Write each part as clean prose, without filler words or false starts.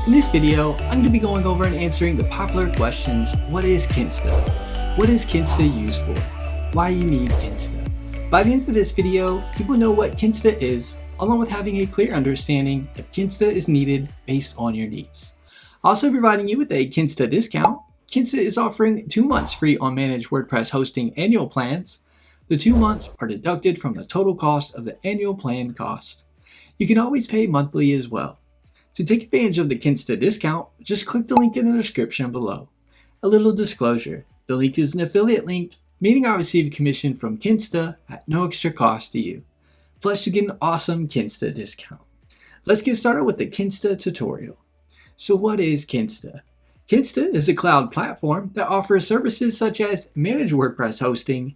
In this video, I'm going to be going over and answering the popular questions: what is Kinsta? What is Kinsta used for? Why you need Kinsta? By the end of this video, people know what Kinsta is, along with having a clear understanding if Kinsta is needed based on your needs. I'll also be providing you with a Kinsta discount. Kinsta is offering 2 months free on Managed WordPress Hosting annual plans. The 2 months are deducted from the total cost of the annual plan cost. You can always pay monthly as well. To take advantage of the Kinsta discount, just click the link in the description below. A little disclosure: the link is an affiliate link, meaning I receive commission from Kinsta at no extra cost to you. Plus, you get an awesome Kinsta discount. Let's get started with the Kinsta tutorial. So what is Kinsta? Kinsta is a cloud platform that offers services such as managed WordPress hosting,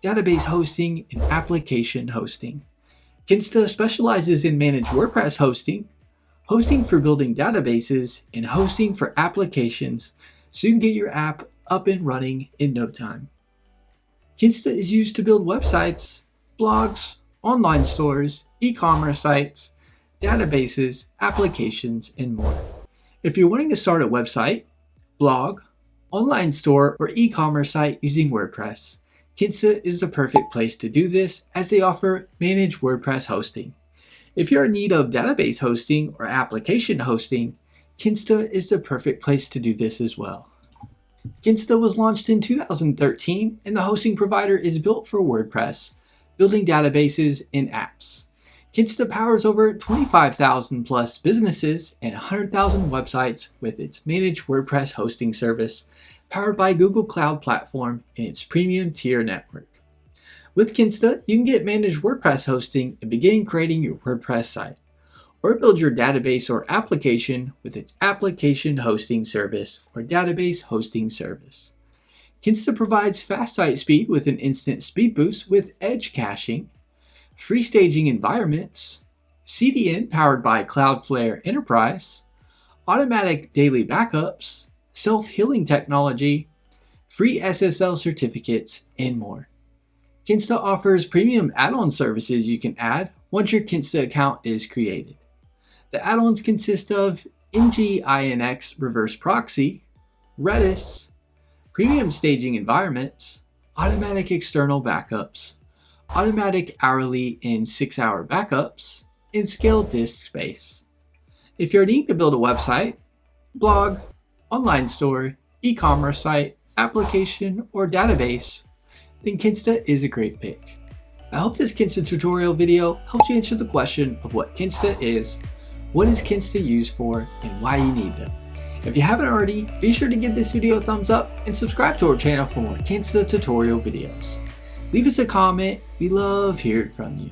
database hosting, and application hosting. Kinsta specializes in managed WordPress hosting, hosting for building databases, and hosting for applications, so you can get your app up and running in no time. Kinsta is used to build websites, blogs, online stores, e-commerce sites, databases, applications, and more. If you're wanting to start a website, blog, online store, or e-commerce site using WordPress, Kinsta is the perfect place to do this, as they offer managed WordPress hosting. If you're in need of database hosting or application hosting, Kinsta is the perfect place to do this as well. Kinsta was launched in 2013, and the hosting provider is built for WordPress, building databases and apps. Kinsta powers over 25,000 plus businesses and 100,000 websites with its managed WordPress hosting service, powered by Google Cloud Platform and its premium tier network. With Kinsta, you can get managed WordPress hosting and begin creating your WordPress site, or build your database or application with its application hosting service or database hosting service. Kinsta provides fast site speed with an instant speed boost with edge caching, free staging environments, CDN powered by Cloudflare Enterprise, automatic daily backups, self-healing technology, free SSL certificates, and more. Kinsta offers premium add-on services you can add once your Kinsta account is created. The add-ons consist of Nginx Reverse Proxy, Redis, premium staging environments, automatic external backups, automatic hourly and 6-hour backups, and scaled disk space. If you're needing to build a website, blog, online store, e-commerce site, application, or database, then Kinsta is a great pick. I hope this Kinsta tutorial video helped you answer the question of what Kinsta is, what is Kinsta used for, and why you need them. If you haven't already, be sure to give this video a thumbs up and subscribe to our channel for more Kinsta tutorial videos. Leave us a comment, we love hearing from you.